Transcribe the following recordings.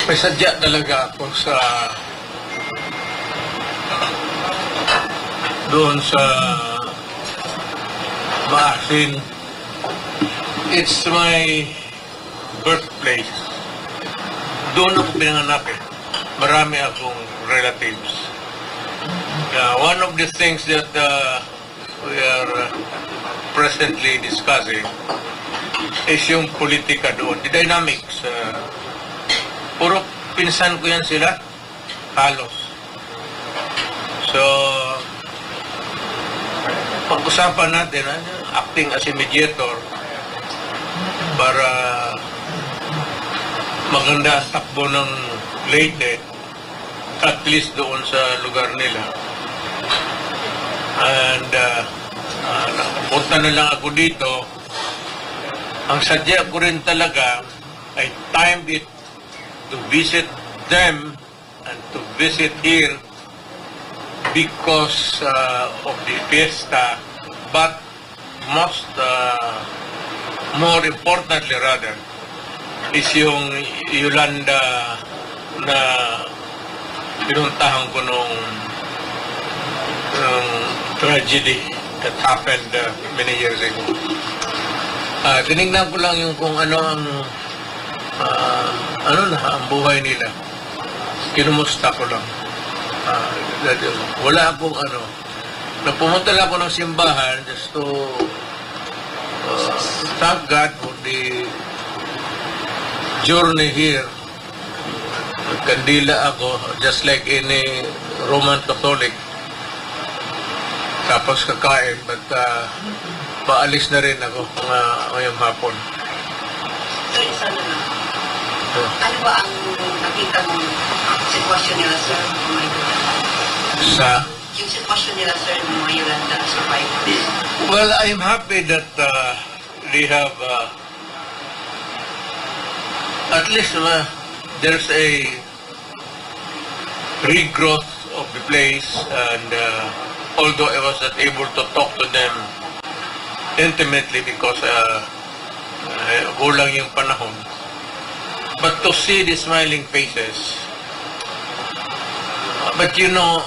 May sadya talaga ako sa doon sa Maasin. It's my birthplace. Doon ako pinanganak eh. Marami akong relatives. One of the things that we are presently discussing is yung politika doon, the dynamics. Puro pinsan ko yan sila, halos. So, pag-usapan natin, acting as a mediator para maganda ang takbo ng Leyte, at least doon sa lugar nila. And nakapunta na lang ako dito. Ang sadya ko rin talaga, I timed it to visit them and to visit here because of the fiesta, but more importantly rather, is yung Yolanda na pinuntahan ko nung tragedy that happened many years ago. Tinignan ko lang yung kung ano ang ang buhay nila. Kinumusta ko lang. Wala akong Pumunta lang ako ng simbahan just to thank God for the journey here. Kandila ako, just like any Roman Catholic. Tapos kakain, but paalis na rin ako ngayong hapon. So, isa na lang. Ano ba ang nakita mong sitwasyon nila, sir? Sa? Yung sitwasyon nila, sir, ng mga Yolanda survivors. Well, I'm happy that they have at least there's a regrowth of the place, and although I was not able to talk to them intimately because kulang yung panahon, but to see the smiling faces, but you know,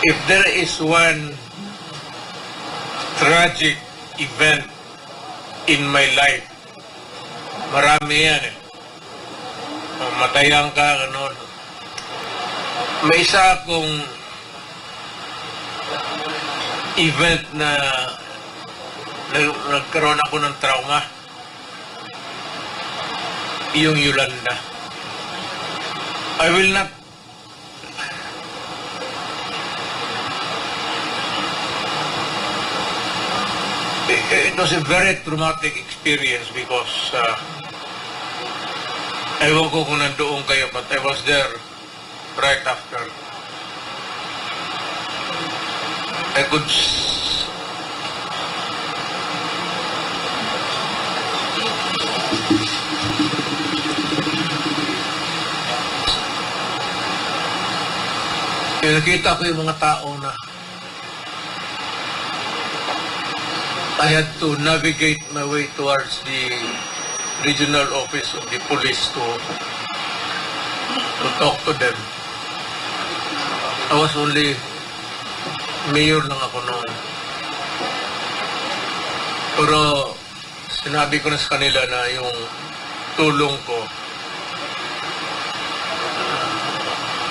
if there is one tragic event in my life, marami yan eh. Matayan ka, gano'n. May isa akong event na nagkaroon ako ng trauma. Yung Yolanda. I will not it was a very traumatic experience because ewan ko kung nandoon kayo, but I was there right after. I could nakita ko yung mga tao na I had to navigate my way towards the regional office of the police to talk to them. I was only mayor lang ako noon. Pero sinabi ko na sa kanila na yung tulong ko,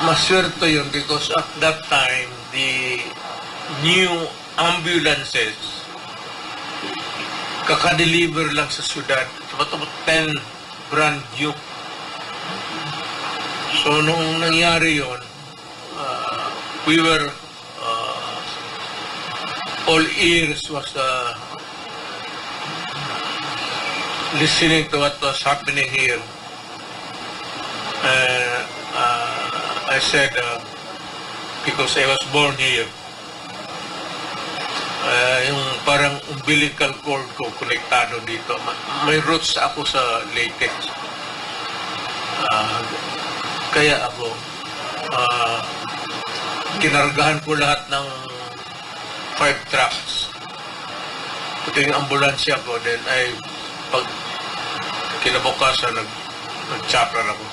maswerte yun because at that time, the new ambulances kaka-deliver lang sa syudad. About 10 brand new. So, nung nangyari yun, we were all ears was listening to what was happening here. I said, because I was born here, yung parang umbilical cord ko konektado dito. May roots ako sa Leyte. Kaya ako, kinargahan ko lahat ng 5 trucks. Puti yung ambulansya ko, then ay pag kinabukasan, nag-chakra ako.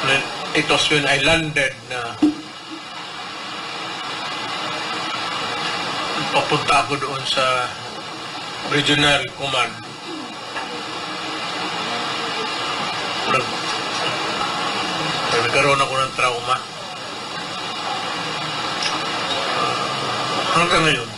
Then, it was when I landed na papunta ako doon sa regional command. Nagkaroon ako ng trauma. Hanggang ngayon.